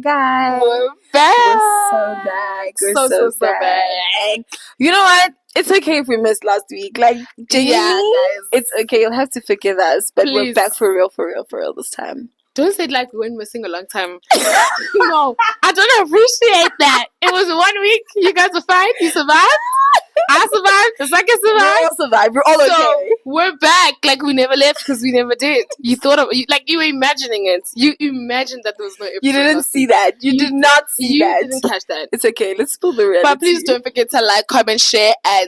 guys. We're back. We're so back. We're so back. And you know what? It's okay if we missed last week. Like, genuinely, it's okay. You'll have to forgive us. But we're back for real this time. Don't say it like we went missing a long time. No, I don't appreciate that. It was 1 week. You guys were fine. You survived. I survived. The second survived. We all survived. We're all okay. We're back. Like we never left because we never did. You thought of like you were imagining it. You imagined that there was no episode. You didn't see that. You did not see that. You didn't catch that. It's okay. Let's pull the reality. But please don't forget to like, comment, share, and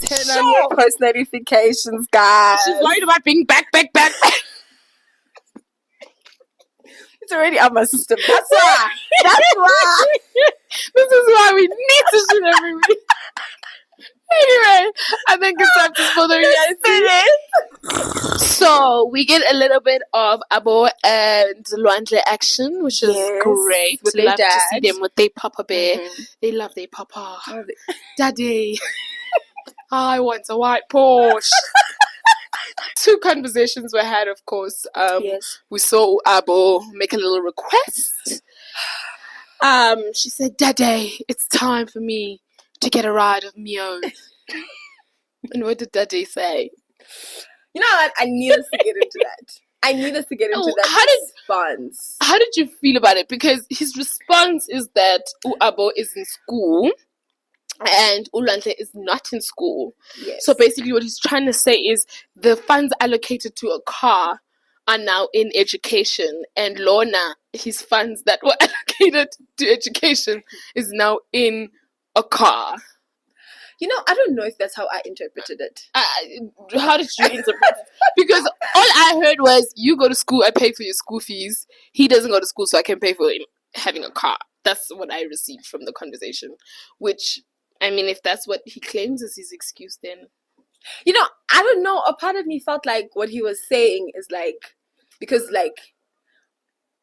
turn on your post notifications, guys. She's worried about being back. It's already out my system. That's why. This is why we need to shoot every week. Anyway, I think it's time to spill the reality. So we get a little bit of Abo and Lwandle action, which is great. With We love to see them with their papa bear. Mm-hmm. They love their papa. Daddy, I want a white Porsche. 2 conversations were had, of course. We saw Abo make a little request. She said, Daddy, it's time for me to get a ride of me own. And what did Daddy say? You know what? I need us to get into that. Response. How did you feel about it? Because his response is that Abo is in school and Lwandle is not in school. Yes. So basically what he's trying to say is the funds allocated to a car are now in education, and Lorna, his funds that were allocated to education is now in a car. You know, I don't know if that's how I interpreted it. How did you interpret it? Because all I heard was, you go to school, I pay for your school fees. He doesn't go to school, so I can pay for him having a car. That's what I received from the conversation. Which, I mean, if that's what he claims is his excuse, then... You know, I don't know. A part of me felt like what he was saying is like... Because, like...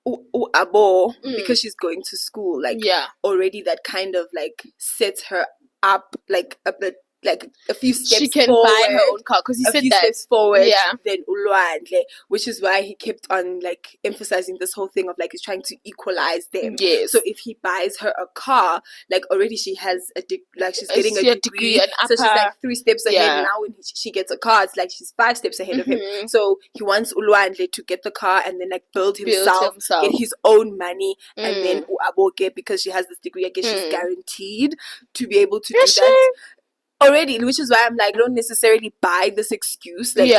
Abo, because she's going to school, like, already that kind of, like, sets her up, like, a bit, like, a few steps she can forward, buy her own car, because he said that. Steps forward than Lwandle, which is why he kept on, like, emphasizing this whole thing of, like, he's trying to equalize them. Yes. So if he buys her a car, like, already she has she's getting a degree, so she's, like, 3 steps ahead. Now when she gets a car, it's like she's 5 steps ahead of him. So he wants Lwandle to get the car and then, like, build himself, get his own money, and then Abo get, because she has this degree, I guess she's guaranteed to be able to do that. Already, which is why I'm like, don't necessarily buy this excuse. Like,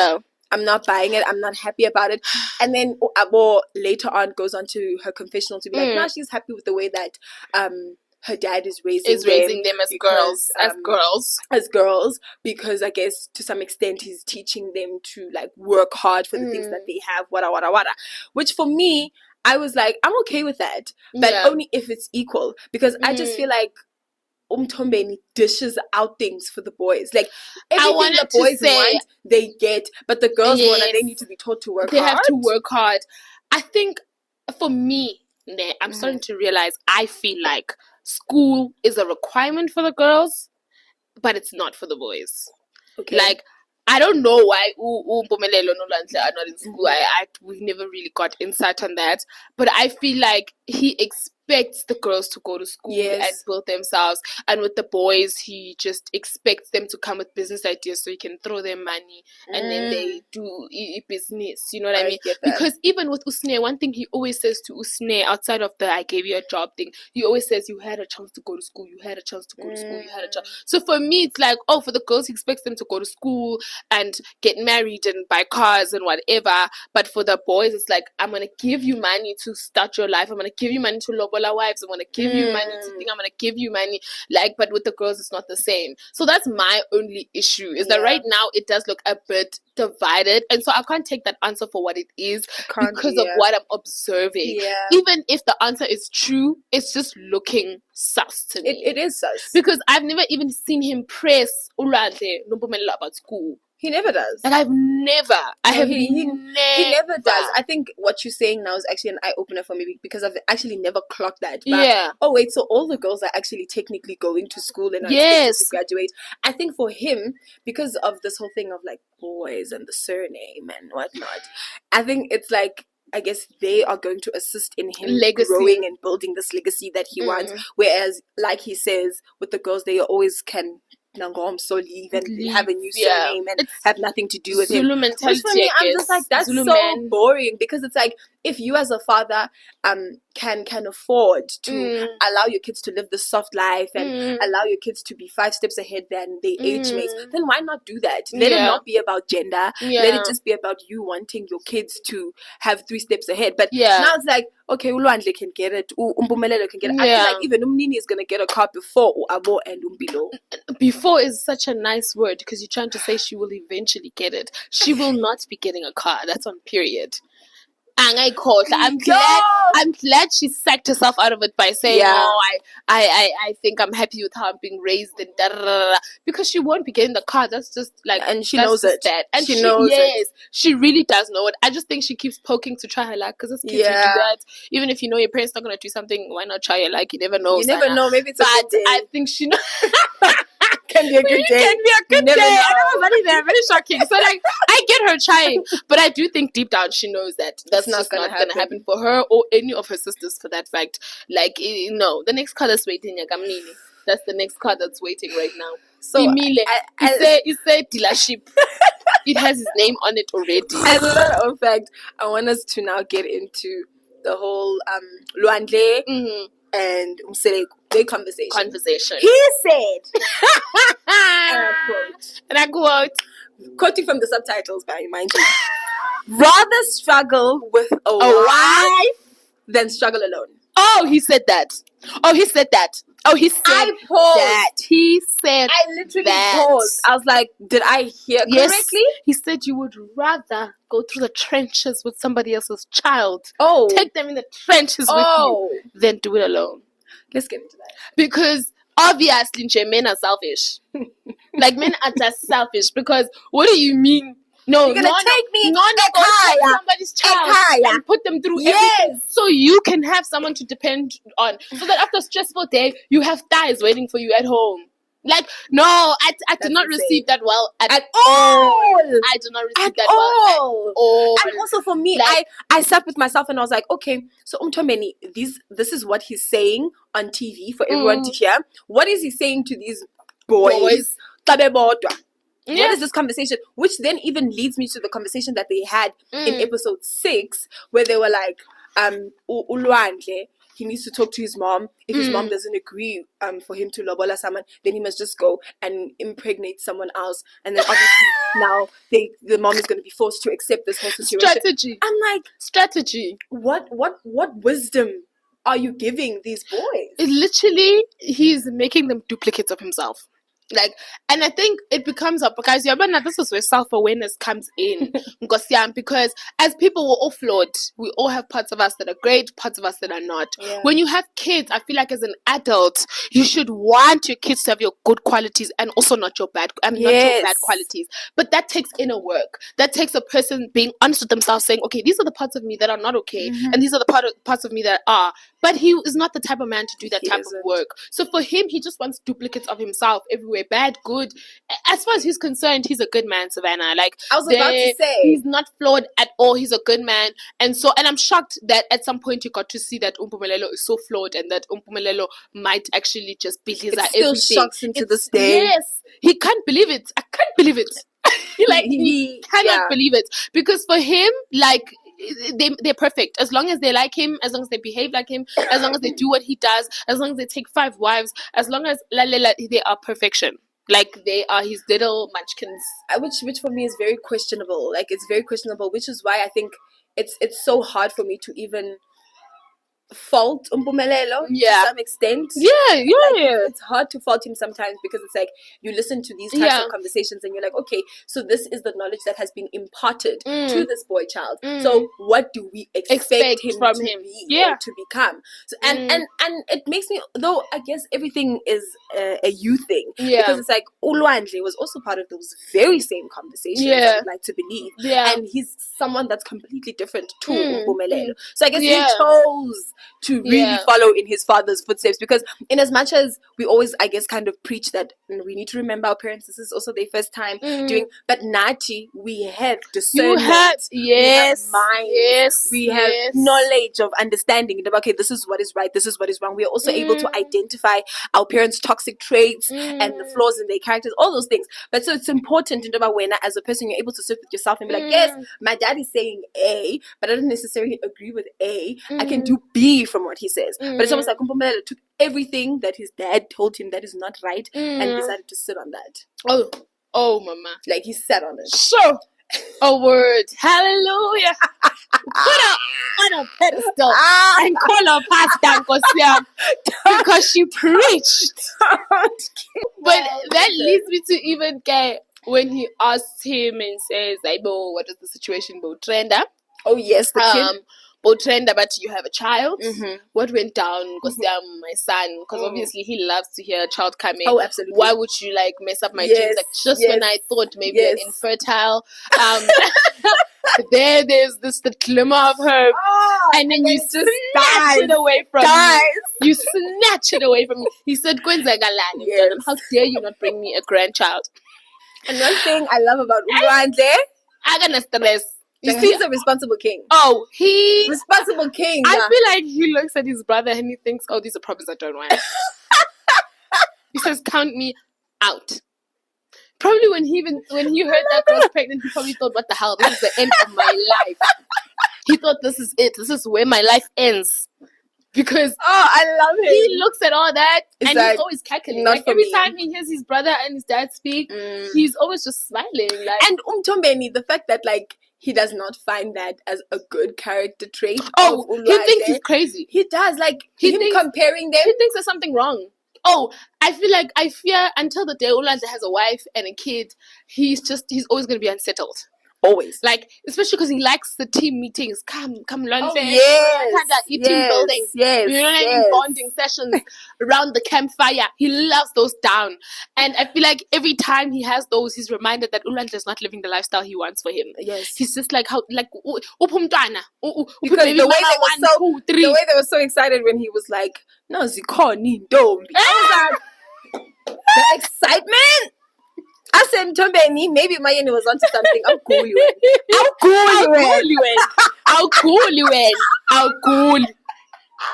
I'm not buying it. I'm not happy about it. And then Abo later on goes on to her confessional to be like, no, she's happy with the way that her dad is raising them as because, girls, because I guess to some extent he's teaching them to like work hard for the things that they have, wada. Which for me, I was like, I'm okay with that, but only if it's equal, because I just feel like Umtombeni dishes out things for the boys. Like, everything the boys want, they get. But the girls want, and they need to be taught to work hard. They have to work hard. I think, for me, I'm starting to realize, I feel like school is a requirement for the girls, but it's not for the boys. Okay. Like, I don't know why Mpumelelo and Lwandle are not in school. We've never really got insight on that. But I feel like he expects the girls to go to school and build themselves. And with the boys, he just expects them to come with business ideas so he can throw them money. And then they do business. You know what I mean? Because even with Usne, one thing he always says to Usne, outside of the I gave you a job thing, he always says, you had a chance to go to school. You had a chance to go to school. You had a chance. So for me, it's like, for the girls, he expects them to go to school and get married and buy cars and whatever. But for the boys, it's like, I'm going to give you money to start your life. I'm going to give you money to lobola wives. I'm going to give you money to think. I'm going to give you money. Like, but with the girls, it's not the same. So that's my only issue, is that right now it does look a bit divided. And so I can't take that answer for what it is because of what I'm observing. Even if the answer is true, it's just looking sus to me. It is sus. Because I've never even seen him press Lwandle about school. He never does. Like, he never does. I think what you're saying now is actually an eye-opener for me, because I've actually never clocked that. But, oh, wait, so all the girls are actually technically going to school and are expected to graduate. I think for him, because of this whole thing of, like, boys and the surname and whatnot, I think it's like, I guess they are going to assist in him growing and building this legacy that he wants. Whereas, like he says, with the girls, they always can leave and have a new surname and have nothing to do with Zulu him. mentality, Which for me, I'm just like, that's Zulu so boring, because it's like, if you as a father can afford to allow your kids to live this soft life and allow your kids to be 5 steps ahead than their age mates, then why not do that? Let it not be about gender. Let it just be about you wanting your kids to have 3 steps ahead. But now it's like, okay, Ulwandle can get it, Umpumelelo can get it. I feel like even Umnini is gonna get a car before Abo and Umbilo. Before is such a nice word, because you're trying to say she will eventually get it. She will not be getting a car. That's on period. I'm glad she sacked herself out of it by saying, I think I'm happy with how I'm being raised and da da da da, because she won't be getting the car. That's just like, and she knows it. That. And she knows it. She really does know it. I just think she keeps poking to try her luck, because as kids you do that. Even if you know your parents not gonna do something, why not try your luck? You never know. You never know. Maybe it's a good day. I think she knows. Can be a good day. Can be a good day. I never very there. Very shocking. So like, I get her trying, but I do think deep down she knows that that's not gonna happen for her or any of her sisters, for that fact. Like, no, the next car that's waiting, Yagamnini. That's the next car that's waiting right now. So it's a dealership. It has his name on it already. As a matter of fact, I want us to now get into the whole Luandle and Umseleku, their conversation. He said, and I quote, quoting from the subtitles, by mind you, rather struggle with a wife than struggle alone. Oh, he said that. He said that. I paused. That. He said I literally paused. I was like, did I hear correctly? He said you would rather go through the trenches with somebody else's child. Take them in the trenches with you than do it alone. Let's get into that. Because obviously, men are selfish. Like, men are just selfish. Because what do you mean? No, you're gonna take me somebody's child and put them through everything, so you can have someone to depend on. So that after a stressful day, you have thighs waiting for you at home. Like, no, I did not receive that well at all. I did not receive that well at all. And also for me, like, I sat with myself and I was like, okay, so Umtomeni, this is what he's saying on TV for everyone to hear. What is he saying to these boys? What is this conversation? Which then even leads me to the conversation that they had in episode 6, where they were like, Ulwandle, he needs to talk to his mom. If his mom doesn't agree for him to lobola someone, then he must just go and impregnate someone else. And then obviously now the mom is going to be forced to accept this whole situation. Strategy. I'm like, strategy. What wisdom are you giving these boys? It literally, he's making them duplicates of himself. Like, and I think it becomes up, because this is where self-awareness comes in. Because as people, we're all flawed. We all have parts of us that are great, parts of us that are not. When you have kids, I feel like as an adult, you should want your kids to have your good qualities and also not your bad qualities. But that takes inner work. That takes a person being honest with themselves, saying, okay, these are the parts of me that are not okay, and these are the parts of me that are. But he is not the type of man to do that type of work. So for him, he just wants duplicates of himself everywhere. Bad, good. As far as he's concerned, he's a good man, Savannah. Like, I was about to say, he's not flawed at all. He's a good man. And I'm shocked that at some point you got to see that Umpumelelo is so flawed, and that Umpumelelo might actually just be his everything. It still shocks him to this day. Yes. He can't believe it. I can't believe it. He cannot believe it. Because for him, like, they're perfect. As long as they like him, as long as they behave like him, as long as they do what he does, as long as they take 5 wives, as long as they are perfection. Like, they are his little munchkins. Which for me is very questionable. Like, it's very questionable, which is why I think it's so hard for me to even fault Umpumelelo to some extent. It's hard to fault him sometimes, because it's like, you listen to these types of conversations and you're like, okay, so this is the knowledge that has been imparted to this boy child. So what do we expect him from to him be or to become? So, and it makes me, though I guess everything is a you thing, because it's like Ulwandle was also part of those very same conversations, I would like to believe, and he's someone that's completely different to Umpumelelo. So I guess he chose to really follow in his father's footsteps. Because in as much as we always, I guess, kind of preach that we need to remember our parents, this is also their first time doing, but Nati, we have discernment, we have mind, we have knowledge of understanding. Okay, this is what is right, this is what is wrong. We are also able to identify our parents' toxic traits and the flaws in their characters, all those things. But so it's important when as a person you're able to sit with yourself and be like, yes, my dad is saying A, but I don't necessarily agree with A. I can do B from what he says. But it's almost like Mpumelelo took everything that his dad told him that is not right and decided to sit on that. Oh, mama. Like he sat on it. Sure. A word. Hallelujah. Put her on a pedestal and call her pastor because she preached. But that leads me to even get when he asks him and says, like, Bo, what is the situation, Bo Trenda? Oh, yes, the kid. Bo Trenda, but you have a child. What went down? Because my son, because obviously he loves to hear a child coming. Oh, absolutely. Why would you like mess up my dreams? Like just when I thought maybe I'm infertile, there's the glimmer of hope, and then you snatch it away from me. You snatch it away from me. He said, how dare you not bring me a grandchild? And one thing I love about Ulwandle, I'm gonna stress. You see, he's a responsible king. Oh, he's responsible king. I feel like he looks at his brother and he thinks, oh, these are problems I don't want. He says, count me out. Probably when he heard that girl was pregnant, he probably thought, what the hell? This is the end of my life. He thought this is it. This is where my life ends. Because I love him. He looks at all that and he's always cackling. Like every time he hears his brother and his dad speak, he's always just smiling. Like, and Umtombeni, the fact that like he does not find that as a good character trait. He thinks he's crazy. He does. Like him comparing them. He thinks there's something wrong. I fear until the day Ulwandle has a wife and a kid, he's always going to be unsettled. Always. Like, especially because he likes the team meetings. Come, learn things. Team building. Yes. You know what I mean? Bonding sessions around the campfire. He loves those down. And I feel like every time he has those, he's reminded that Ulwandle is not living the lifestyle he wants for him. Yes. He's just like, because the way they were so excited when he was like, no, Zikoni, don't. I was like, the excitement. I said, Mtombeni, maybe Mayeni was onto something. I'll cool you in.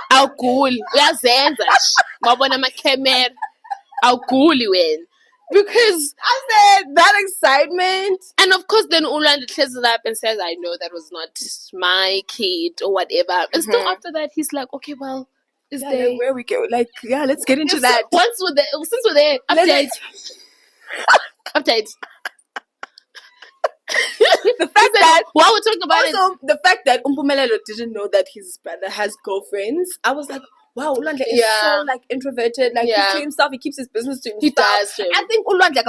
I'll cool. Uyazenza. Mabona makemera. I'll cool you in. Because I said, that excitement. And of course, then Ulwandle clears it up and says, I know that was not my kid or whatever. And still after that, he's like, okay, well, is there... where we go? Like, let's get into that. Since we're there, update. The fact that while we're talking about the fact that Mpumelelo didn't know that his brother has girlfriends, I was like, wow, Ulwandle is so like introverted, like he's to himself, he keeps his business to himself. He does. I think Ulwandle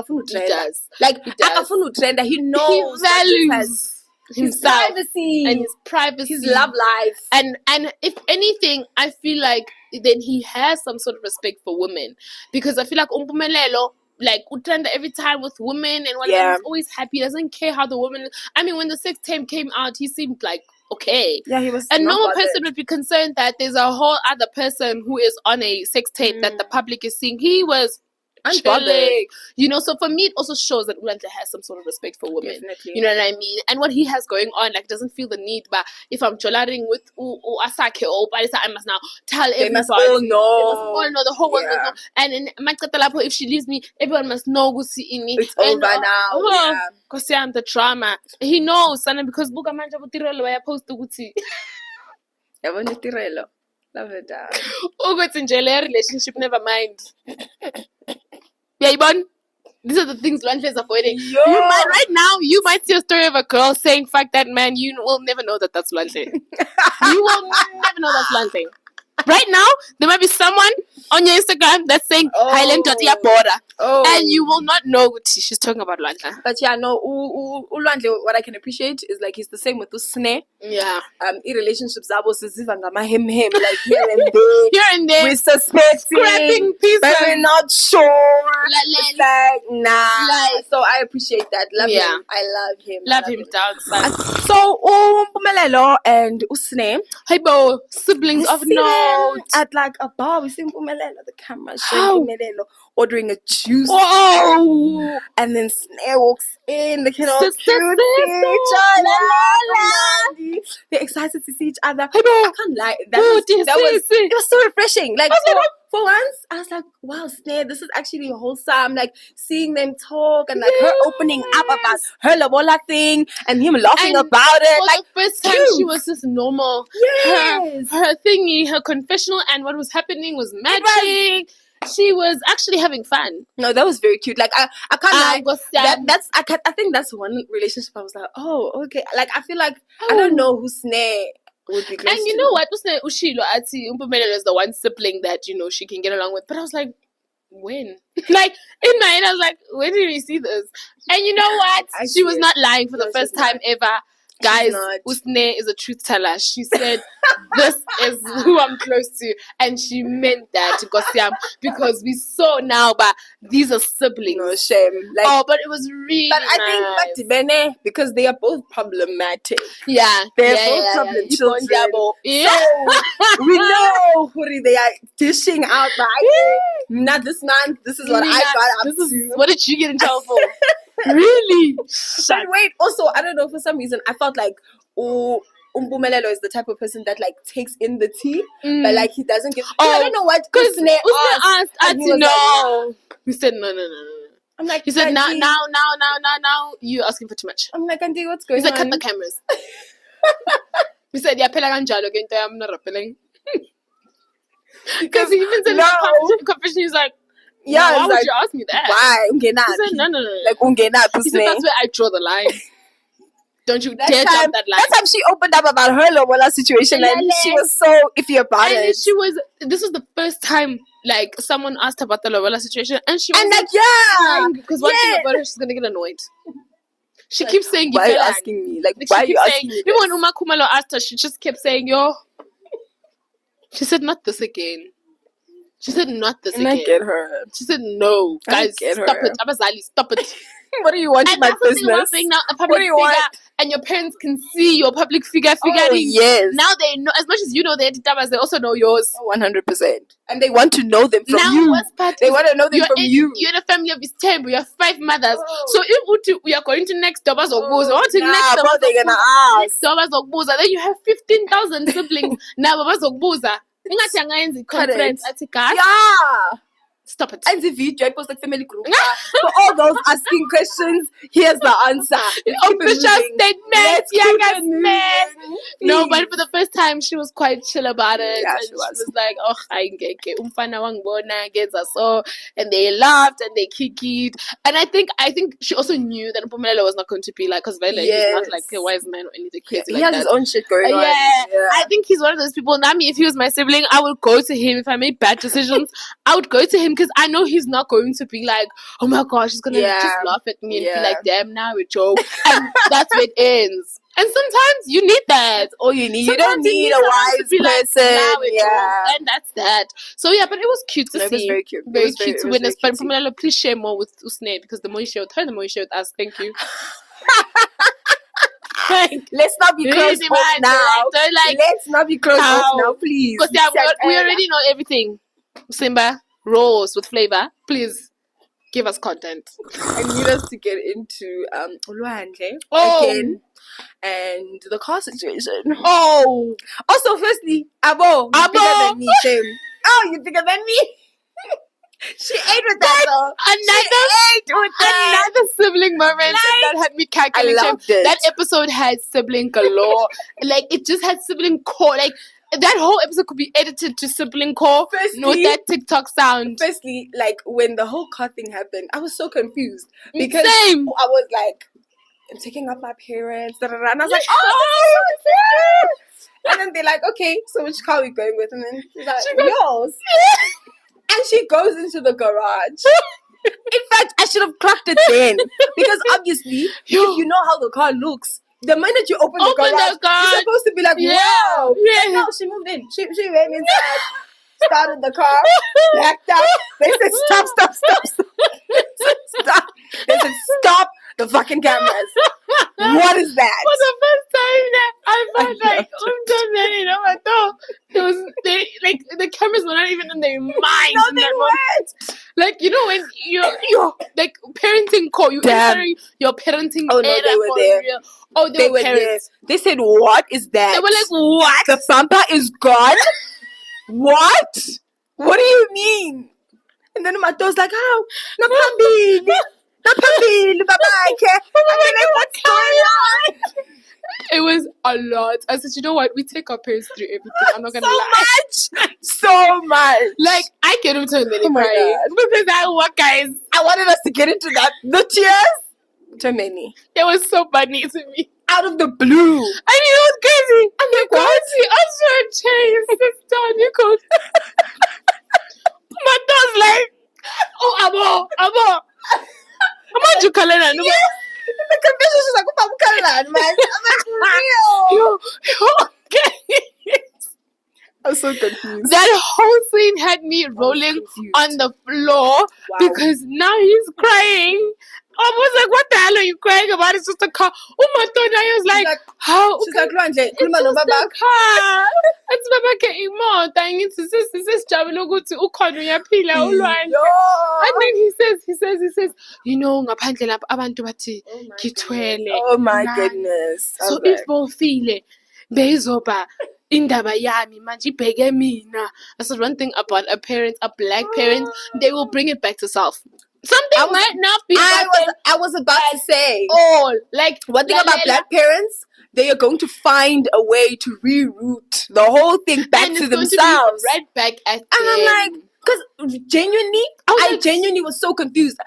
he knows, he values his privacy and his privacy, his love life, and if anything, I feel like then he has some sort of respect for women, because I feel like Mpumelelo, like Utrenda every time with women and whatever, he's always happy. He doesn't care how the woman. I mean, when the sex tape came out, he seemed like okay. Yeah, he was. A normal person would be concerned that there's a whole other person who is on a sex tape that the public is seeing. He was unbothered. You know, so for me, it also shows that Ulwandle has some sort of respect for women. Definitely. You know what I mean? And what he has going on, like, doesn't feel the need. But if I'm jolaring with Asake or Parisa, I must now tell everybody. They must all know. They must all know. The whole world must know. And in Makatalapo, if she leaves me, everyone must know who's in me. It's over now. Because I'm the drama. He knows, and because Buka Manja Butirelo, I post the Guti. Love it. It's in jail relationship, never mind. Yeah, Ibon, these are the things Ulwandle is avoiding. You might see a story of a girl saying, fuck that man, you will never know that that's Ulwandle. You will never know that's Ulwandle. Right now, there might be someone on your Instagram that's saying, Highland Dotty Bora. and you will not know what she's talking about Lwandle. But yeah, no, Lwandle, what I can appreciate is like he's the same with Usne. Yeah. Relationships like here and there. We're suspecting, scrapping pieces, but we're not sure. It's like nah. So I appreciate that. Love him. I love him. Love him, dogs. So Mpumelelo and Usne, hey bo, siblings of note, at like a bar. We see Mpumelelo, the camera showing Mpumelelo ordering a juice. Whoa! And then Snare walks in, looking all cute, see each other. They're excited to see each other. I can't lie. It was so refreshing. Like for once, I was like, wow, Snare, this is actually wholesome. Like seeing them talk and like her opening up about her lobola thing and him laughing about it. For like the first time, she was just normal. Yes. Her thingy, her confessional, and what was happening was matching. She was actually having fun. No, that was very cute. Like I can't lie. I think that's one relationship I was like, oh, okay. Like I feel like I don't know who Snare would be close and you to. know what? Ushilo Ati Umpumelelo is the one sibling that she can get along with. But I was like, when? Like in my head, I was like, when did we see this? And you know what? She was not lying for the first time ever. Guys, Usne is a truth teller. She said, this is who I'm close to. And she meant that, because we saw now, but these are siblings. No shame. Like, but it was really I think Bene, because they are both problematic. Yeah. They're both problem children. Yeah. So, we know who they are dishing out. Not this man. This is what I got up to. What did you get in trouble for? Really? But wait, also, I don't know, for some reason, I felt like Mpumelelo is the type of person that like takes in the tea, but like he doesn't give. I don't know what. Because Usne asked, no. We said no. I'm like, he said now. You're asking for too much. I'm like, Auntie, what's going on? He said, cut the cameras. We said, yeah, pela kanjalo kento I'm not rappelling. Because he even said in the confession, he's like, yeah, why would you ask me that? Why? He said, no. Like, he said, that's where I draw the line. Don't you dare jump that line. That time she opened up about her lobola situation and she was so iffy about it. This was the first time, like, someone asked about the lobola situation and she was because one thing about her, she's going to get annoyed. She keeps saying, why are you asking me? Like, why are you asking me? Even when Uma Kumalo asked her, she just kept saying, she said, not this again. She said, not this again. I get her. She said, no. Guys, stop it. Abazali, stop it. What do you want in my business? Being now a public figure and your parents can see your public figuring. Oh, yes. Now they know, as much as you know their ditabas, they also know yours. 100%. And they want to know them from you. They want to know them from you. You're in a family of IzinganeZes'Thembu. You have 5 mothers. So if we are going to next Dobas or Boza, they're going to ask. Dobas or Boza, then you have 15,000 siblings. Now Babas or Boza. Yeah. Stop it. And the video, I post like family group. For all those asking questions, here's the answer. Official statement. No, but for the first time, she was quite chill about it. Yeah, she was like, oh, I get umfana wangbona gets us all, and they laughed and they kikied. And I think she also knew that Mpumelelo was not going to be like, because Vele he's not like a wise man or anything crazy. He has his own shit going on. Yeah, I think he's one of those people. Nami, if he was my sibling, I would go to him. If I made bad decisions, I would go to him. Because I know he's not going to be like, oh my gosh, he's going to just laugh at me and be like, damn, now we joke. And that's where it ends. And sometimes you need that. All you need. You don't need a wise person. Like, and that's that. So yeah, but it was cute to see. It was very cute. Very cute to witness. But Mpumelelo, please share more with Usne, because the more you share with her, the more you share with us. Thank you. Let's not be close now. Let's not be close now, please. Because we already know everything. Simba. Rolls with flavor, please give us content. I need us to get into Lwandle again and the car situation. Oh, also, firstly, Abo, you're bigger than me, Shame. Oh, you're bigger than me. She ate with that. Another sibling moment that had me calculating. That episode had sibling galore. Like it just had sibling core. Like. That whole episode could be edited to sibling core with that TikTok sound. Firstly, like when the whole car thing happened, I was so confused because I was like, I'm taking up my parents, and I was like, oh, and then they're like, okay, so which car are we going with? And then she's like, yours. And she goes into the garage. In fact, I should have clocked it then. Because obviously, if you know how the car looks, the minute you open the garage, you're supposed to be like, wow. Yeah. But no, she moved in. She went inside, started the car, backed up. They said, stop. Stop. They said, stop the fucking cameras. What is that? For the first time that I felt like, the cameras were not even in their mind. No, they weren't. Like, you know, when you're like parenting call, you're parenting. Oh, no, they were there. Real. Oh, they were parents. There. They said, what is that? They were like, what? The bumper is gone? What? What do you mean? And then my daughter's like, oh, no, bye-bye. What's going on? It was a lot. I said, you know what? We take our parents through everything. I'm not gonna lie. So much. Like, I get into a minute crying. Because guys? I wanted us to get into that. The tears. Too many. It was so funny to me. Out of the blue. I mean, it was crazy. I'm like, what? I saw a chain. It's done. You could. My dad's like, oh, Abo. How much you calling her? Yes. The confession, she's like, I'm calling her, man. I'm like, real. Okay. I'm so confused. That whole scene had me rolling on the floor because now he's crying. I was like, what the hell are you crying about? It's just a car. Oh my God, I was like, how? She's like, it's just a car. It's Baba ke imoto. Angithi sisijabule ukuthi ukhona uyaphila ulwandle. And then he says, you know, ngaphandle lapha abantu bathi ngithwele. Oh my goodness. So if bofile bezoba indaba yami manje ibheke mina. I said one thing about a black parent, they will bring it back to self. Something might not be. I was about to say. Like one thing about black parents, they are going to find a way to reroute the whole thing back to themselves. Right back at them. And I'm like, because genuinely, I genuinely was so confused.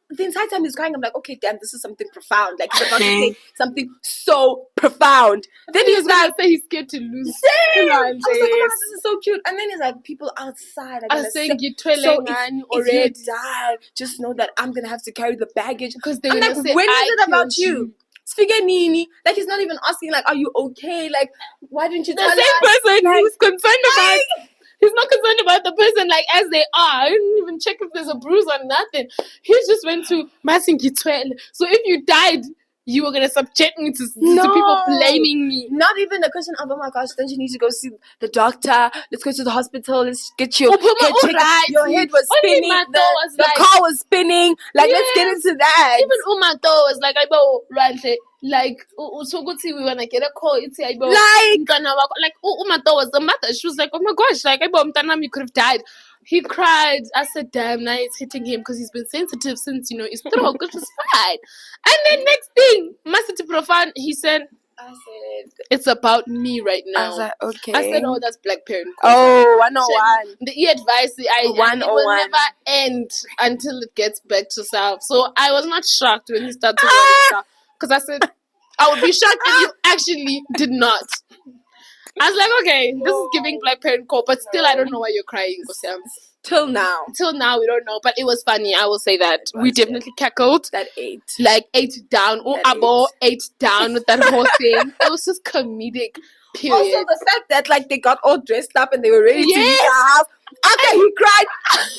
The entire time he's crying, I'm like, okay, damn, this is something profound. Like, he's about to say something so profound. Then he was like, he's scared to lose. Same. I was like, oh, this is so cute. And then he's like, people outside are going to say, so if you die, just know that I'm going to have to carry the baggage. Because they're like, say, when is it about you? Like, he's not even asking, like, are you okay? Like, why didn't you tell us? The same person who's concerned about... He's not concerned about the person like as they are. I didn't even check if there's a bruise or nothing. He just went to Masingitwele. So if you died, you were gonna subject me to people blaming me. Not even a question of, oh my gosh, don't you need to go see the doctor? Let's go to the hospital. Let's get your head checked. Your head was spinning. The car was spinning. Like, let's get into that. Even Umato was like, I go right. Like, so good see we wanna get a call. It's like Umato was the mother. She was like, oh my gosh, like you could have died. He cried. I said, damn, now it's hitting him because he's been sensitive since, his stroke, which was fine. And then next thing, Master Profan, he said, it's about me right now. I was like, okay. I said, oh, that's black parent. Oh, 101. The advice, it will never end until it gets back to self. So I was not shocked when he started because I said, I would be shocked if you actually did not. I was like, okay, this is giving black parent call, but still, I don't know why you're crying, Gosam. Till now, we don't know, but it was funny. I will say that we definitely cackled. That ate down. Abo ate down with that whole thing. It was just comedic. Period. Also, the fact that they got all dressed up and they were ready to leave the house. After he cried,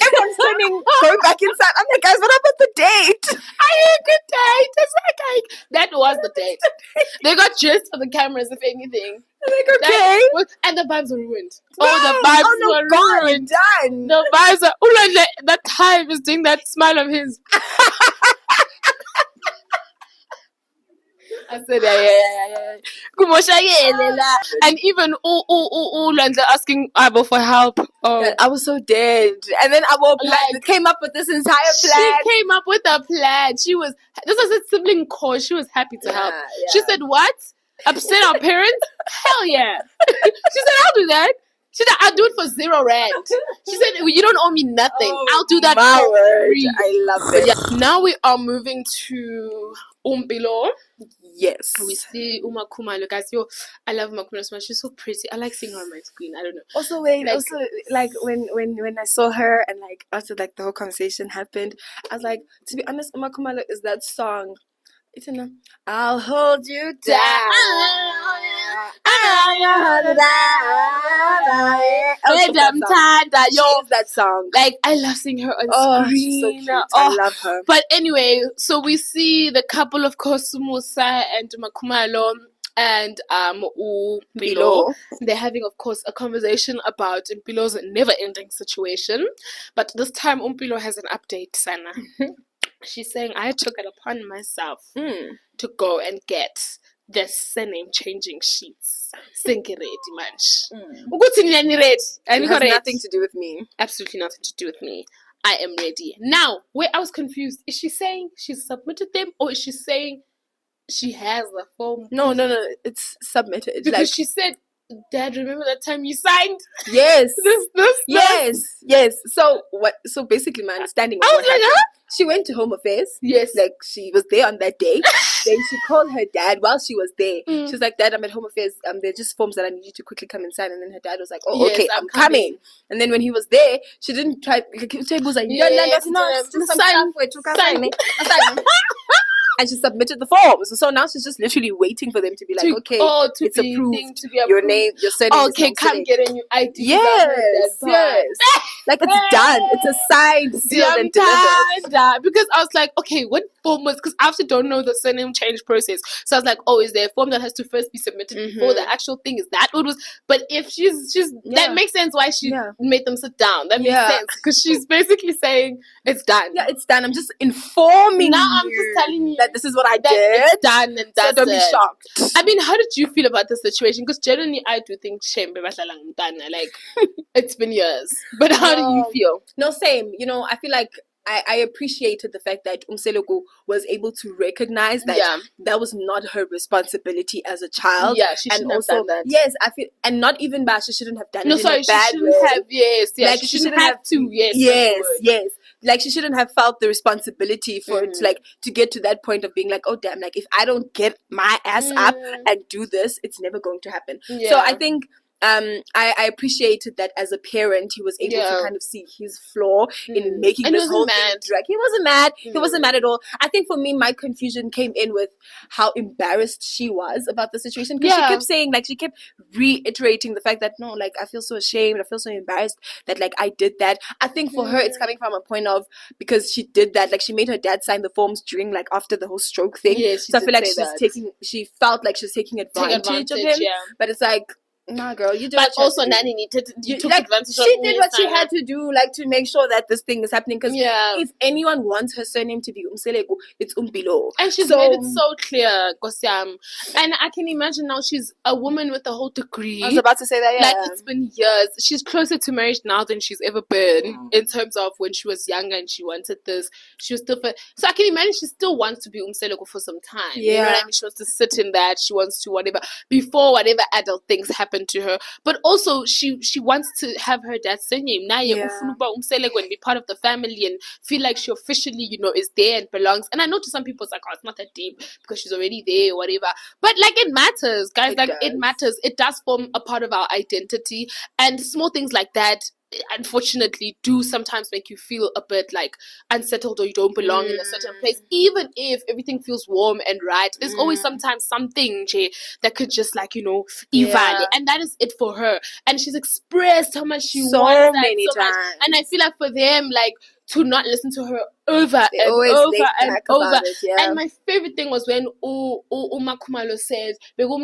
everyone's turning, going back inside. I'm like, guys, what about the date? I had a good date. It's like that was the date. They got dressed for the cameras, if anything. Like, okay. And the vibes were ruined. The vibes were ruined. Done. The vibes are... that time is doing that smile of his. I said, yeah. And even Landa asking Abo for help. Oh. I was so dead. And then Abo came up with this entire plan. She came up with a plan. This was a sibling call. She was happy to help. Yeah. She said, what? Upset our parents? Hell yeah. She said, I'll do that. She said, I'll do it for 0 rand. She said, you don't owe me nothing. I'll do that for free. I love it. Yeah, now we are moving to Umpilo. Yes. We see Uma Khumalo, guys. Yo, I love Uma Khumalo so much. She's so pretty. I like seeing her on my screen. I don't know. Also, when I saw her and like after like the whole conversation happened, I was like, to be honest, Uma Khumalo is that song. It's in I'll hold you down. That song. Like, I love seeing her on screen. She's so cute. I love her. But anyway, so we see the couple of Kosumusa and Makumalo and Mpilo. They're having, of course, a conversation about Mpilo's never-ending situation. But this time, Mpilo has an update, Sana. She's saying, I took it upon myself to go and get the surname changing sheets. It has nothing to do with me. Absolutely nothing to do with me. I am ready. Now, where I was confused, is she saying she's submitted them or is she saying she has the form? No, it's submitted. Because she said, Dad, remember that time you signed? Yes. This. Yes. So basically my understanding was what happened. She went to Home Affairs. Yes. Like, she was there on that day. Then she called her dad while she was there. She was like, Dad, I'm at Home Affairs. There are just forms that I need you to quickly come and sign. And then her dad was like, okay, I'm coming. And then when he was there, she didn't try. And she submitted the forms. So now she's just literally waiting for them to be like, it's approved. Your name, your surname. Okay, come get a new ID. Yes. Like, it's done. It's a signed, sealed, and delivered. Because I was like, okay, what form was? Because I actually don't know the surname change process. So I was like, is there a form that has to first be submitted before the actual thing? Is that what it was? But if she's that makes sense why she made them sit down. That makes sense because she's basically saying it's done. Yeah, it's done. I'm just informing now. I'm just telling you that this is what I did. It's done and that's so don't be shocked. I mean, how did you feel about the situation? Because generally, I do think shame. Like, it's been years. But how do you feel? No, same. You know, I feel like I appreciated the fact that Umseleku was able to recognize that that was not her responsibility as a child. Yeah, she shouldn't have done that. Yes, I feel, and not even bad. She shouldn't have done it. She shouldn't have. Like, she shouldn't have to. Yes. Like, she shouldn't have felt the responsibility for it, like, to get to that point of being like, oh damn, like, if I don't get my ass up and do this, it's never going to happen. So I think I appreciated that as a parent, he was able to kind of see his flaw in making this whole thing drag. He wasn't mad. He wasn't mad at all. I think for me, my confusion came in with how embarrassed she was about the situation. Because she kept saying, like, she kept reiterating the fact that, no, like, I feel so ashamed. I feel so embarrassed that, like, I did that. I think for her, it's coming from a point of, because she did that, like, she made her dad sign the forms during, like, after the whole stroke thing. Yeah, so I feel like she felt like she's taking advantage of him. Yeah. But it's like, nah, girl, you did. But also, Nani needed. You took advantage of. She did what she had to do, like, to make sure that this thing is happening. Because if anyone wants her surname to be Umseleku, it's Umpilo. And she's made it so clear, Kosiam. And I can imagine now she's a woman with a whole degree. I was about to say that. Like, it's been years. She's closer to marriage now than she's ever been in terms of when she was younger and she wanted this. She was still. So I can imagine she still wants to be Umseleku for some time. Yeah. You know what I mean? She wants to sit in that. She wants to whatever before whatever adult things happen to her, but also she wants to have her dad's surname and be part of the family and feel like she officially, you know, is there and belongs. And I know to some people it's like, oh, it's not that deep because she's already there or whatever, but like, it matters, guys. It matters. It does form a part of our identity, and small things like that unfortunately do sometimes make you feel a bit like unsettled or you don't belong in a certain place. Even if everything feels warm and right, there's always sometimes something that could just, like, you know, eval. And that is it for her, and she's expressed how much she wants that so much. And I feel like for them, like, to not listen to her over and over and over. And my favorite thing was when Uma Khumalo said, real.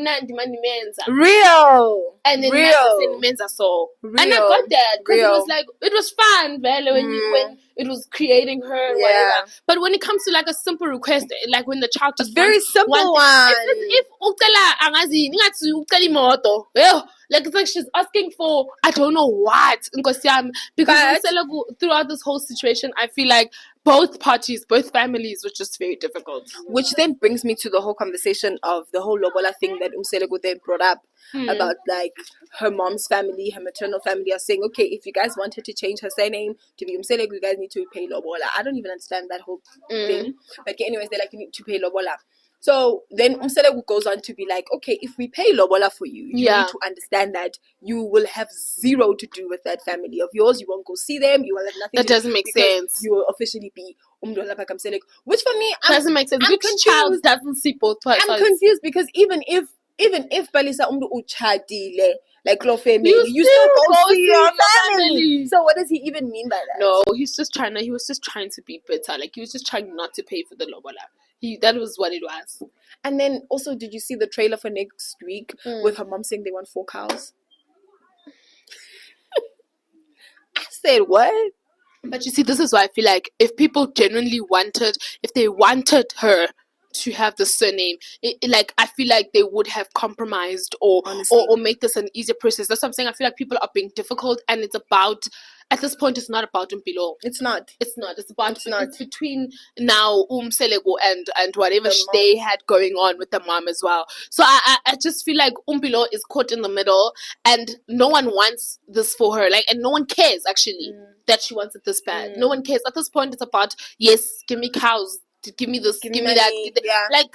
And then Menza saw. And I got that because it was like, it was fun when it was creating her and whatever. But when it comes to, like, a simple request, like when the child just very simple one. Like, it's like she's asking for, I don't know what, because throughout this whole situation, I feel like both parties, both families were just very difficult. Which then brings me to the whole conversation of the whole lobola thing that Umseleko then brought up about like her mom's family, her maternal family are saying, okay, if you guys want her to change her surname to be Umseleko, you guys need to pay lobola. I don't even understand that whole thing. But anyways, they're like, you need to pay lobola. So then Umseleko goes on to be like, okay, if we pay lobola for you, you need to understand that you will have zero to do with that family of yours. You won't go see them. You will have nothing. That doesn't make sense. You will officially be Umdola Pakamselek, which for me doesn't make sense. Which child doesn't see both parts? I'm confused because even if Balisa Umdu Uchadile, like Lo family, you still go see your family. So what does he even mean by that? No, he was just trying to be better. Like he was just trying not to pay for the lobola. That was what it was. And then also, did you see the trailer for next week with her mom saying they want 4 cows? I said, what? But you see, this is why I feel like if people genuinely wanted her to have the surname, like I feel like they would have compromised or make this an easier process. That's what I'm saying. I feel like people are being difficult, and it's about, at this point, it's not about Mpilo. It's not. It's between now Umseleko and whatever they had going on with the mom as well. So I just feel like Mpilo is caught in the middle, and no one wants this for her. Like, and no one cares actually that she wants it this bad. No one cares. At this point, it's about, yes, give me cows. Give me this, give me that. Like,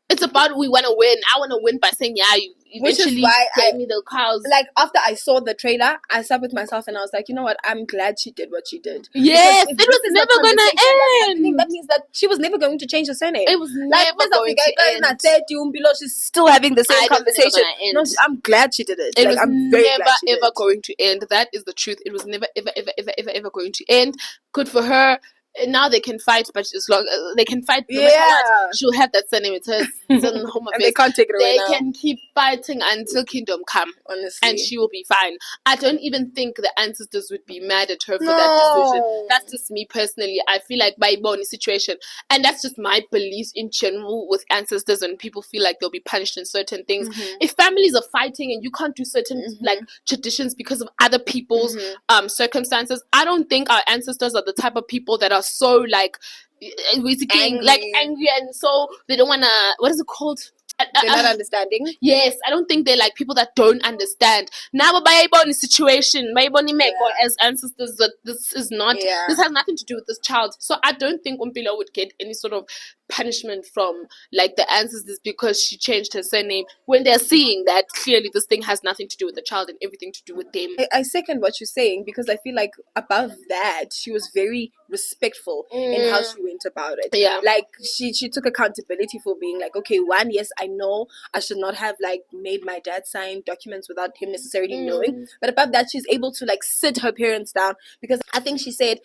it's about, we want to win. I want to win by saying, yeah, you eventually gave me the cows. Like, after I saw the trailer, I sat with myself and I was like, you know what? I'm glad she did what she did. Yes, it was never going to end. That means that she was never going to change her surname. It was never going to end. She's still having the same conversation. No, I'm glad she did it. It was never, ever going to end. That is the truth. It was never, ever going to end. Good for her. Now they can fight, but as long they can fight, no matter what, she'll have that surname. It's hers. It's on the home of and they can't take it away. They can keep fighting until kingdom come, honestly, and she will be fine. I don't even think the ancestors would be mad at her for that decision. That's just me personally. I feel like by bony situation, and that's just my beliefs in general with ancestors, and people feel like they'll be punished in certain things. If families are fighting and you can't do certain like traditions because of other people's circumstances, I don't think our ancestors are the type of people that are so like angry, and so they don't want to, what is it called, they're not understanding. Yes, I don't think they're like people that don't understand. Now, by a situation, as ancestors, that this is not, this has nothing to do with this child. So I don't think Umpilo would get any sort of punishment from like the ancestors because she changed her surname when they're seeing that clearly this thing has nothing to do with the child and everything to do with them. I second what you're saying because I feel like above that she was very respectful in how she went about it. Yeah, like she took accountability for being like, okay, one, yes, I know I should not have like made my dad sign documents without him necessarily knowing, but above that she's able to like sit her parents down because I think she said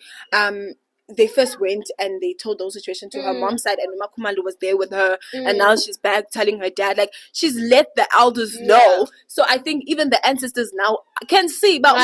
they first went and they told the whole situation to her mom's side, and Uma Khumalo was there with her, and now she's back telling her dad. Like, she's let the elders know. So I think even the ancestors now can see, but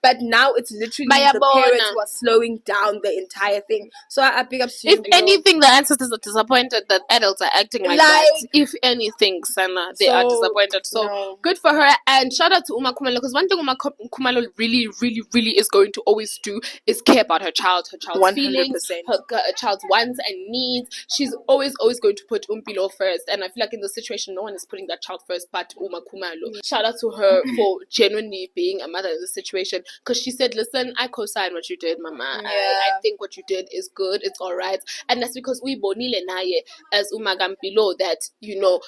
but now it's literally the parents who are slowing down the entire thing. So I pick up to you. If anything, the ancestors are disappointed that adults are acting like that. If anything, Sana, they are disappointed. So good for her, and shout out to Uma Khumalo, because one thing Uma Khumalo really, really, really is going to always do is care about her child's 100%. Feelings, her child's wants and needs. She's always going to put Umpilo first, and I feel like in this situation, no one is putting that child first but Uma Khumalo. Shout out to her for genuinely being a mother in this situation. Because she said, listen, I co-sign what you did, Mama. I think what you did is good. It's all right. And that's because we bonile naye as umagampilo that, you know,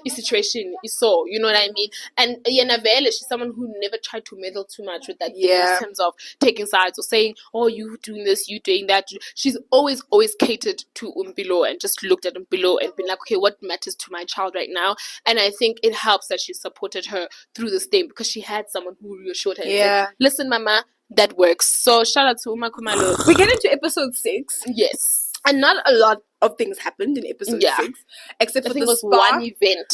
the situation is so, you know what I mean? And Yena Vele, she's someone who never tried to meddle too much with that in terms of taking sides or saying, oh, you doing this, you doing that. She's always catered to Umpilo and just looked at Umpilo and been like, okay, what matters to my child right now? And I think it helps that she supported her through this thing because she had someone who reassured her and said, listen, Mama, that works. So shout out to Uma Khumalo. We get into episode 6. Yes. And not a lot of things happened in episode 6, except for the spa. One event.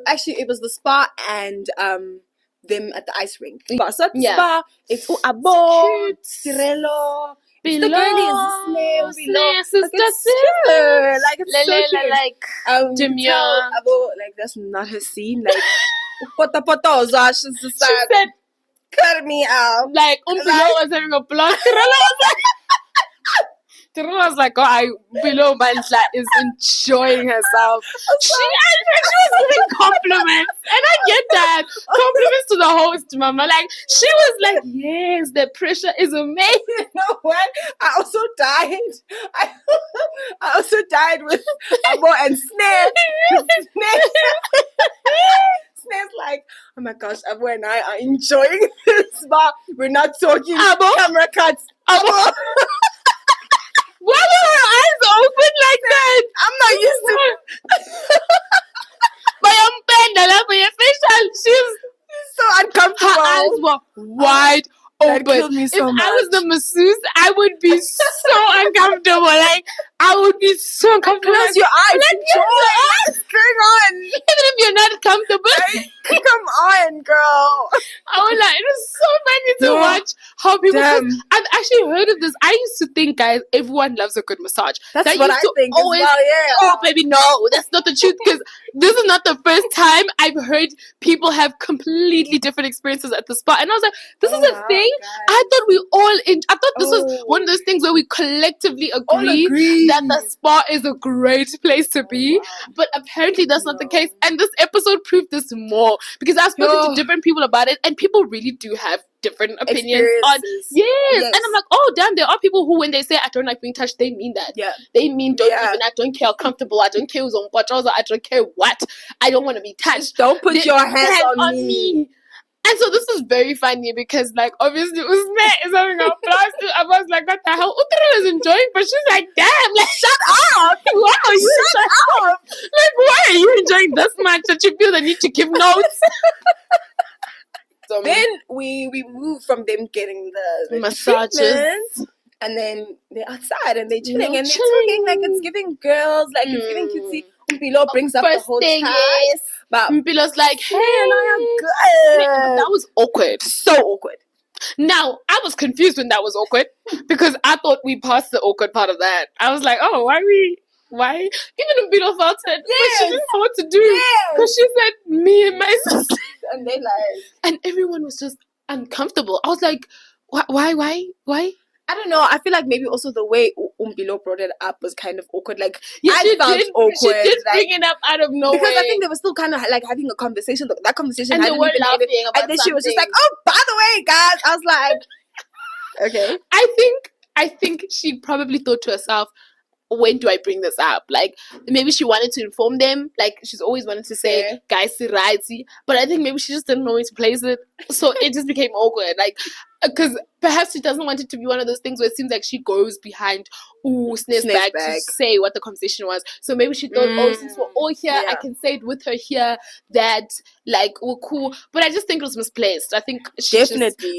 Actually, it was the spa and them at the ice rink. So at the spa, it's Abo, Tirelo, the girlie is Snail, sister. Like, it's so cute. Demure. Abo, like, that's not her scene. Like, she said, Cut me out. Like, Umpilo was having a blast. Tirela was like, oh, below Mandla is enjoying herself. She was giving compliments. And I get that. Compliments to the host, mama. Like, she was like, yes, the pressure is amazing. You know what? I also died. I also died with Abo and Snare. Snare's like, oh my gosh, Abo and I are enjoying this, but we're not talking Abo? Camera cuts. Abo. Why were her eyes open like that? I'm not used to it. She's so uncomfortable. Her eyes were wide open. That killed me so much. If I was the masseuse, I would be so uncomfortable. Like, I would be so uncomfortable. Close your eyes. Like, what's going on? Even if you're not comfortable. Come on, girl. I was like, it was so funny to watch how people... I've actually heard of this. I used to think, guys, everyone loves a good massage. That's what I think always, as well, yeah. Oh, baby, no. That's not the truth. Because this is not the first time I've heard people have completely different experiences at the spa. And I was like, this is a thing? God. I thought this was one of those things where we collectively agree that the spa is a great place to be. Wow. But apparently that's not the case. And this episode proved this more. Because I've spoken to different people about it, and people really do have different opinions on yes. And I'm like, oh damn, there are people who when they say I don't like being touched, they mean that. Yeah. They mean I don't care how comfortable, I don't care who's on watch, I don't care what. I don't want to be touched. Don't put your hands on me. And so this is very funny because, like, obviously Usme is having a blast. I was like, what the hell? Uttara is enjoying, but she's like, damn, like, shut up. Why are you shut up? Like, why are you enjoying this much that you feel the need to give notes? So then we move from them getting the massages. And then they're outside and they're chilling and they're talking like it's giving girls, like it's giving cutesy. Umpilo brings up the whole thing. Yes. But Umpilo's like, hey, I am good. That was awkward. So awkward. Now, I was confused when that was awkward because I thought we passed the awkward part of that. I was like, oh, why? Even Umpilo felt it, but she didn't know what to do. Because she said, me and my sister. And they like... And everyone was just uncomfortable. I was like, why? I don't know. I feel like maybe also the way Umpilo brought it up was kind of awkward. Like, I felt awkward. She did bring it up out of nowhere. Because I think they were still kind of like having a conversation. That conversation and hadn't they were even laughing ended. about And then something. she was just like, oh, by the way, guys. I was like, okay. I think she probably thought to herself, when do I bring this up? Like, maybe she wanted to inform them. Like, she's always wanted to say, guys, righty. But I think maybe she just didn't know where to place it. So it just became awkward. Like, because perhaps she doesn't want it to be one of those things where it seems like she goes behind Snare's back to say what the conversation was. So maybe she thought, since we're all here, I can say it with her here that, like, we're cool. But I just think it was misplaced. I think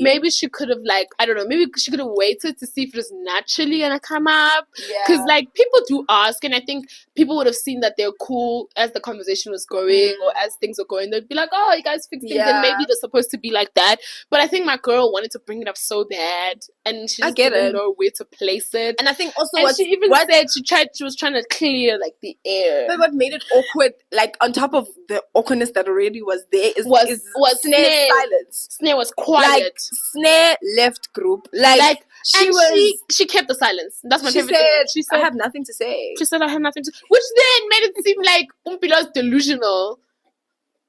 maybe she could have, like, I don't know, maybe she could have waited to see if it was naturally gonna come up. Because, like, people do ask, and I think people would have seen that they're cool as the conversation was going or as things were going. They'd be like, oh, you guys fix things, and maybe they're supposed to be like that. But I think my girl wanted to bring it up so bad, and she just didn't know where to place it. And I think also she even said she was trying to clear like the air. But what made it awkward, like on top of the awkwardness that already was there, was Snare's silence. Snare was quiet. Like, Snare left group. Like she kept the silence. That's my favorite thing. She said, I have nothing to say. She said, I have nothing to say. Which then made it seem like Umpilo's delusional.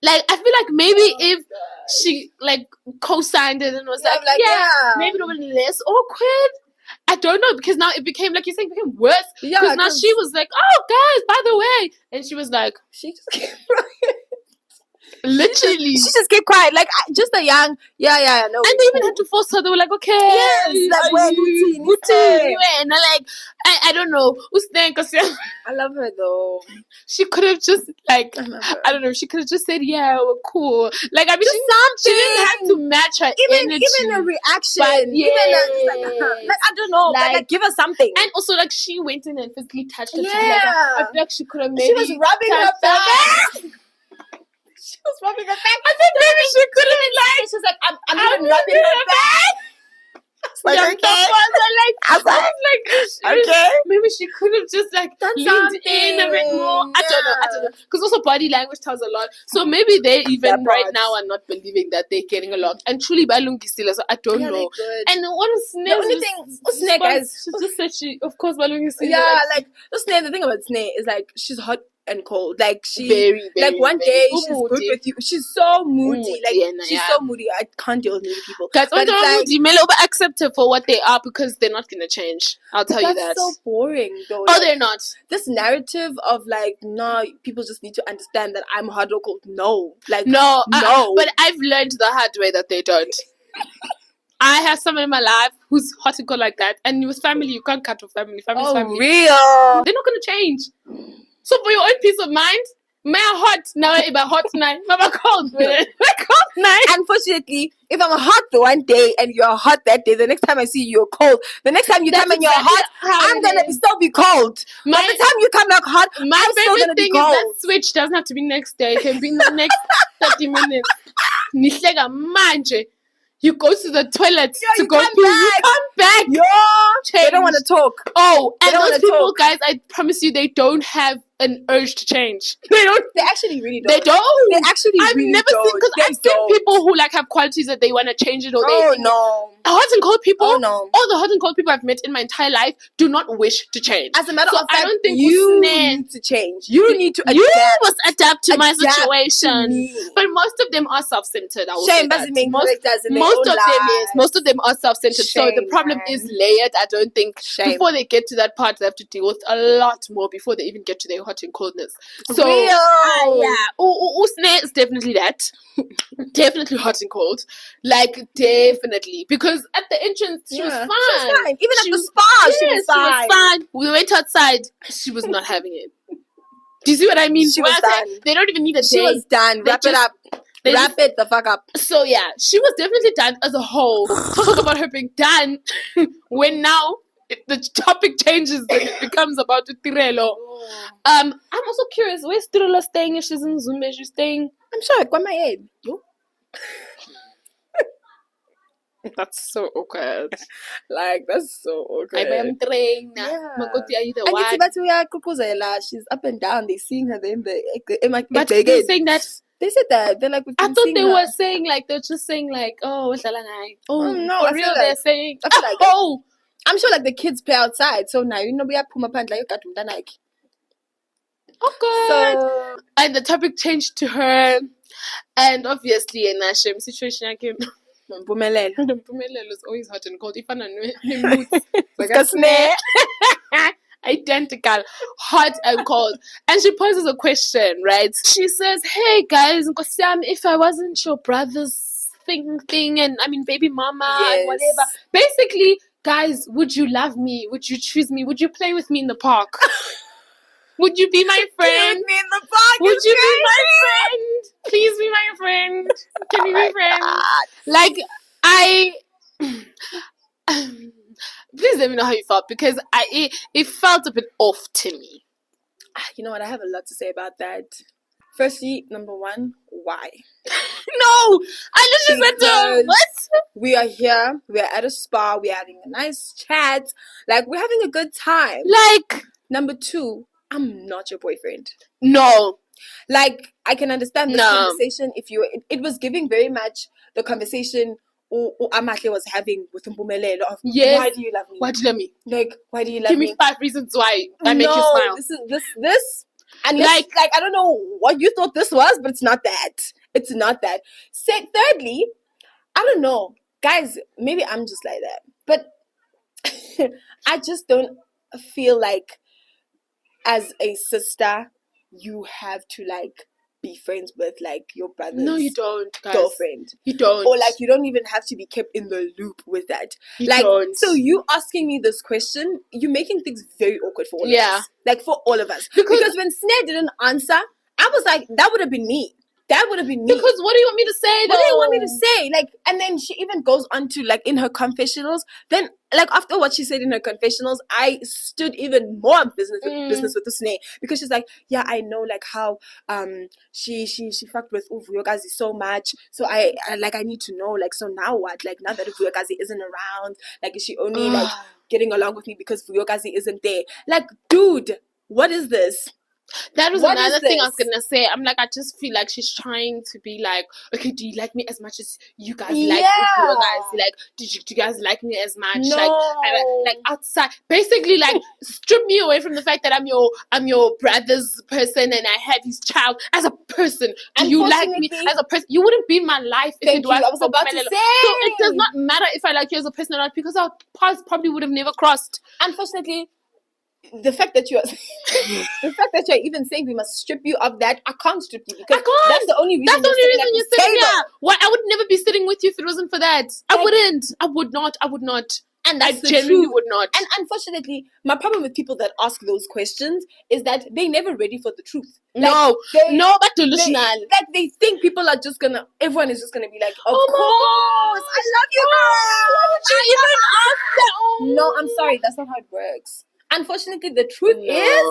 Like, I feel like maybe if she, like, co-signed it and was like, maybe it would be less awkward. I don't know, because now it became, like you said, it became worse. Because now she was like, oh, guys, by the way. And she was like... She just kept quiet. Literally. She just kept quiet. Like, just a young, no. And they even had to force her. They were like, okay. Yes, like, where Guti? And like, I don't know. I love her, though. She could have just, like, I don't know. She could have just said, yeah, we're cool. Like, I mean, she didn't have to match her energy. Even a reaction. Even like, I don't know. Like, give her something. And also, like, she went in and physically touched her. I feel like she could have maybe... She was rubbing her back. She was rubbing her back. I think maybe she could have been like... She's like, I'm even rubbing her back. Like, okay. Okay. Maybe she could have just like leaned in a bit more. I don't know. Because also body language tells a lot. So maybe they even right now are not believing that they're getting along. And truly, Balungi still, so I don't know. And what was Snare's the only thing Snare, guys, she just said of course, Balungi still. Yeah, like the Snare. The thing about Snare is like she's hot and cold. Like she, very, like one very day she's good with you. She's so moody. She's so moody. I can't deal with moody people. Guys, but moody. Melo, but accept her for what they are because they're not gonna change. I'll tell you that. That's so boring, though. Oh, they're not. This narrative of like, no, people just need to understand that I'm hot or cold. No, like no. But I've learned the hard way that they don't. I have someone in my life who's hot and cold like that, and with family, you can't cut off family. Family's family. Real. They're not gonna change. So for your own peace of mind, may I hot now about hot tonight, mama cold with it. Cold night. Unfortunately, if I'm hot the one day and you're hot that day, the next time I see you, you're cold. The next time you come and you're hot, I'm gonna still be cold. By the time you come back hot, my favorite thing is that switch doesn't have to be next day. It can be in the next 30 minutes. Nihleka manje. You go to the toilet to go pee. You come back. They don't want to talk. Oh, and those people, guys, I promise you, they don't have an urge to change. They don't. They actually really don't. They don't. They actually really don't. I've seen people who like have qualities that they want to change it or no. Hot and cold people. Oh no. All the hot and cold people I've met in my entire life do not wish to change. As a matter of fact, I don't think you need to change. You need to adapt. You must adapt to my situation. But most of them are self-centered. Shame doesn't mean most of them are self-centered. So the problem is layered. I don't think before they get to that part, they have to deal with a lot more before they even get to their hot and coldness. So Usne is definitely that. Definitely hot and cold. Like definitely. Because at the entrance she was fine. She was fine. Even at the spa she was fine. We went outside. She was not having it. Do you see what I mean? She was done. They don't even need a day. She was done. Wrap it up. Wrap it the fuck up. So yeah, she was definitely done as a whole. Talk about her being done when now the topic changes and it becomes about Tirelo. I'm also curious, where's Tirelo staying if she's in Zumbe? She's staying, I'm sure at my head. That's so awkward. Like, that's so awkward. I'm trained. She's up and down. They're seeing her then. But they're saying that. They said that. They're like, I thought they were saying like, they're just saying like, oh, no, for real, they're saying, I feel like I'm sure like the kids play outside. So now, we are Puma Pant like you. Okay. So, and the topic changed to her. And obviously, in that same situation, I came. Mpumelelo is always hot and cold. If I know like a snare. Identical, hot and cold. And she poses a question, right? She says, hey guys, if I wasn't your brother's thing, and I mean baby mama and whatever. Basically, guys, would you love me? Would you choose me? Would you play with me in the park? Would you be my friend? Me in the park. Would you be my friend? Please be my friend. Can we be friends? Like, please let me know how you felt, because it felt a bit off to me. You know what? I have a lot to say about that. Firstly, number one, why? No! I literally said, what? We are here. We are at a spa. We are having a nice chat. Like, we're having a good time. Like, number two, I'm not your boyfriend. No. Like, I can understand the conversation if you... It was giving very much the conversation Amahle was having with Mpumelelo of, why do you love me? Why do you love me? Like, why do you love me? me? Give me 5 reasons why I make you smile. This. And like, I don't know what you thought this was, but it's not that. It's not that. Thirdly, I don't know. Guys, maybe I'm just like that. But I just don't feel like as a sister, you have to like be friends with like your brother's girlfriend. You don't. Or like you don't even have to be kept in the loop with that. You don't. So you asking me this question, you're making things very awkward for all of us. Like for all of us. Because when Snare didn't answer, I was like, that would have been me. That would have been me. Because what do you want me to say though? What do you want me to say? Like, and then she even goes on to like in her confessionals. Then like after what she said in her confessionals, I stood even more business with the Snare, because she's like, yeah, I know like how she fucked with Vuyokazi so much. So I need to know, like, so now what? Like now that Vuyokazi isn't around, like is she only like getting along with me because Vuyokazi isn't there? Like, dude, what is this? That was another thing I was gonna say. I'm like, I just feel like she's trying to be like, okay, do you like me as much as you guys like me? You guys like, do you guys like me as much? No. Like outside, basically, like strip me away from the fact that I'm your brother's person and I have his child as a person. Do you like me as a person? You wouldn't be in my life if it was. I was about to say. So it does not matter if I like you as a person or not, because our paths probably would have never crossed. Unfortunately, the fact that you're even saying we must strip you of that, I can't strip you because that's the only reason. You're sitting here. Why? I would never be sitting with you if it wasn't for that. I wouldn't. I would not. And I genuinely would not. And unfortunately, my problem with people that ask those questions is that they're never ready for the truth. But delusional. They think everyone is just gonna be like, of course, I love you, girl. No, I'm sorry, that's not how it works. Unfortunately, the truth is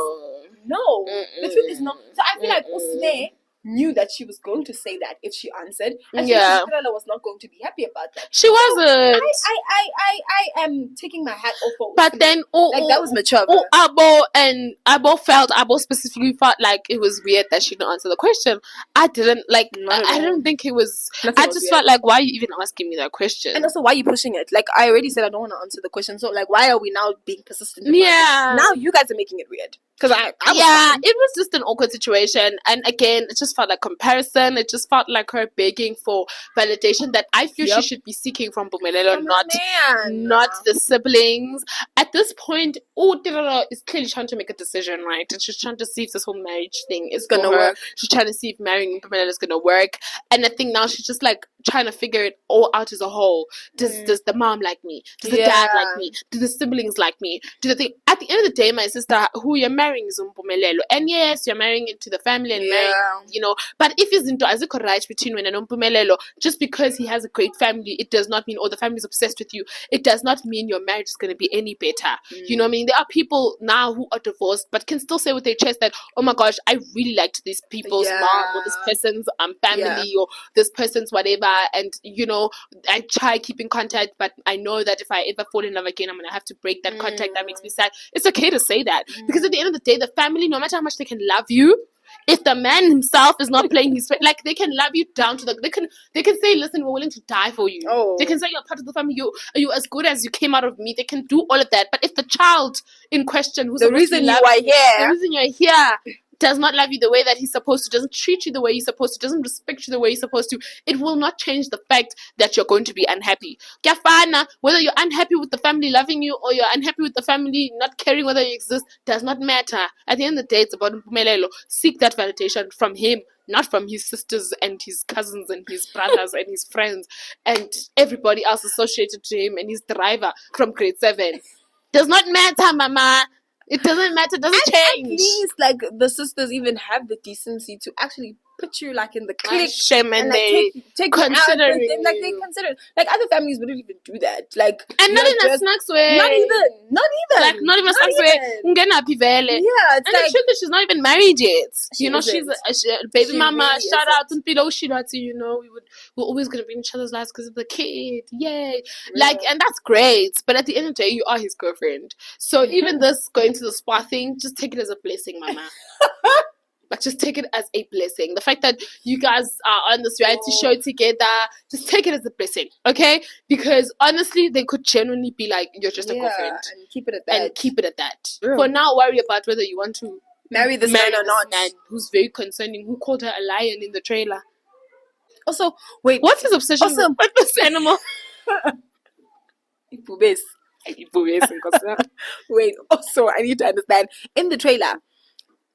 no. The truth is no. So I feel like Usne knew that she was going to say that if she answered. And Cinderella was not going to be happy about that. She wasn't. I am taking my hat off for But then that was mature. Abo specifically felt like it was weird that she didn't answer the question. I didn't I don't think it was. I just felt like, why are you even asking me that question? And also, why are you pushing it? Like, I already said I don't want to answer the question. So like, why are we now being persistent? Now you guys are making it weird. Because it was just an awkward situation. And again, it just felt like comparison. It just felt like her begging for validation that I feel she should be seeking from Bumelelo, not the siblings. At this point, Tirelo is clearly trying to make a decision, right? And she's trying to see if this whole marriage thing is going to work. She's trying to see if marrying Bumelelo is going to work. And I think now she's just like trying to figure it all out as a whole. Does the mom like me? Does the dad like me? Do the siblings like me? At the end of the day, my sister, who you're marrying is Mpumelelo. And yes, you're marrying into the family and marrying, but if he's into azikho right between when and Mpumelelo, just because he has a great family, it does not mean, the family's obsessed with you. It does not mean your marriage is going to be any better. You know what I mean? There are people now who are divorced, but can still say with their chest that, oh my gosh, I really liked these people's mom or this person's family or this person's whatever. And, I try keeping contact, but I know that if I ever fall in love again, I'm going to have to break that contact. That makes me sad. It's okay to say that because at the end of the day, the family, no matter how much they can love you, if the man himself is not playing his like, they can love you down to they can say, listen, we're willing to die for you. They can say, you're part of the family, you as good as you came out of me. They can do all of that. But if the child in question, who's the reason you're here, does not love you the way that he's supposed to, doesn't treat you the way he's supposed to, doesn't respect you the way he's supposed to, it will not change the fact that you're going to be unhappy. Whether you're unhappy with the family loving you or you're unhappy with the family not caring whether you exist, does not matter. At the end of the day, it's about Mpumelelo. Seek that validation from him, not from his sisters and his cousins and his brothers and his friends and everybody else associated to him and his driver from grade 7. Does not matter, mama. It doesn't matter. It doesn't change. At least, like, the sisters even have the decency to actually put you, like, in the clique. Shame and they take consider it. Like, they consider it. Like, other families wouldn't even do that. Like, and not in a snacks way. Not even. Like, not even a snacks way. Yeah, it's and like, the truth is, she's not even married yet. She's a baby mama. Really shout out and below Shirati, we're always going to be in each other's lives because of the kid. Yay. Like, and that's great. But at the end of the day, you are his girlfriend. So even this going to the spa thing, just take it as a blessing, mama. But just take it as a blessing. The fact that you guys are on this reality show together, just take it as a blessing, okay? Because honestly, they could genuinely be like, you're just a girlfriend. And keep it at that. For now, worry about whether you want to marry this man or not. Man who's very concerning, who called her a lion in the trailer. Also, wait. What's his obsession with this animal? Wait, also, I need to understand. In the trailer,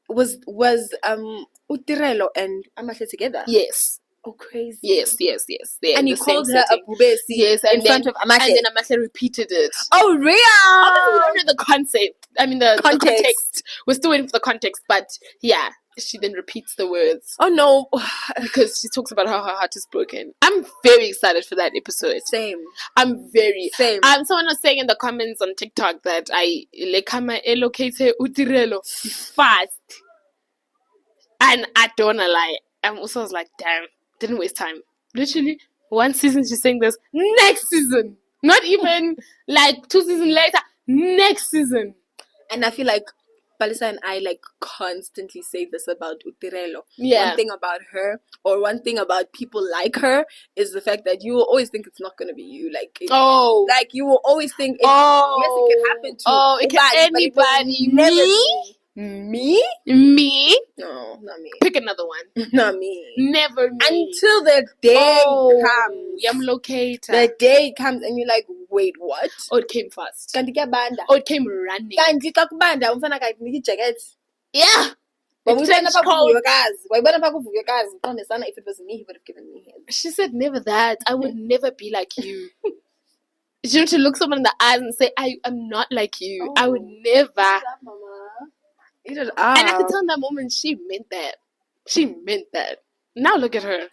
was Tirelo and Amahle together? Yes. Oh, crazy. Yes. And he called her a bubesi. Yes, in front of Amahle. And then Amahle repeated it. Oh, real? Obviously, we don't know the concept. I mean, the context. We're still waiting for the context, but yeah. She then repeats the words. Oh, no. Because she talks about how her heart is broken. I'm very excited for that episode. Same. Someone was saying in the comments on TikTok that I lekama elocate utirelo fast. And I don't wanna lie. I was like, damn, didn't waste time. Literally, one season she's saying this. Next season. Not even like 2 seasons later. Next season. And I feel like Palisa and I like constantly say this about Utirelo. Yeah. One thing about her, or one thing about people like her, is the fact that you will always think it's not going to be you. Like, like you will always think, yes, it can happen to it can anybody. Me? Me? No, not me. Pick another one. Not me. Never me. Until the day comes. I'm located. The day comes and you're like, wait, what? Oh, it came fast. Kanti kuyabanda. Oh, it came running. Kanti xa kubanda umfana kayinika jacket. Yeah. If it was me, he would have given me his. She said, never that. I would never be like you. You know, to look someone in the eyes and say, I'm not like you. Oh. I would never. Stop, Mama. Eat it up. And I could tell in that moment she meant that. She meant that. Now look at her.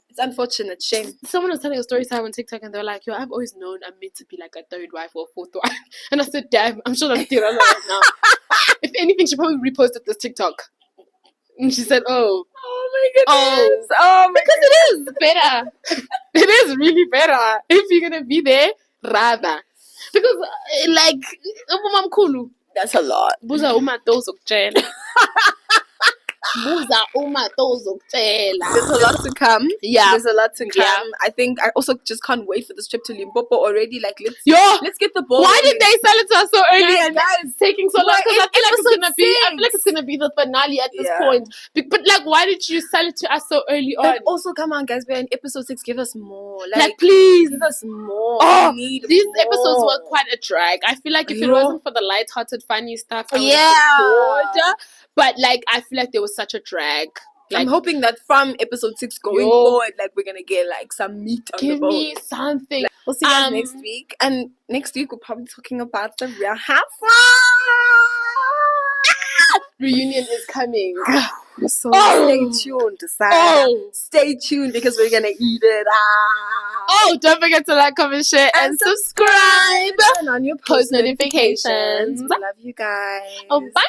It's unfortunate. Shame. Someone was telling a story time on TikTok and they were like, yo, I've always known I'm meant to be like a third wife or a fourth wife. And I said, damn, I'm sure that's Tirana right now. If anything, she probably reposted this TikTok. And she said, oh my goodness. Oh my because it is better. It is really better if you're going to be there, rather. Because, like, that's a lot. Buza umatozo kutshela. Buza umatozo kutshela. There's a lot to come. Yeah. There's a lot to come. Yeah. I think I also just can't wait for this trip to Limpopo already. Like, let's get the ball. Why did they sell it to us so early Yes, and it's taking so long? Because I feel like it's gonna be the finale at this point. But like, why did you sell it to us so early on? But also, come on, guys, we're in episode 6. Give us more. Like please give us more. Oh, these episodes were quite a drag. I feel like if it wasn't for the light-hearted, funny stuff, I would have been bored. But like, I feel like there was such a drag. Like, I'm hoping that from episode 6 going forward, like we're gonna get like some meat on the bone. Give me something. Like, we'll see you guys next week, and next week we're probably talking about the real half. Reunion is coming. So stay tuned, stay tuned because we're gonna eat it out. Oh, don't forget to like, comment, share, and subscribe. Turn on your post notifications. We love you guys. Oh, bye.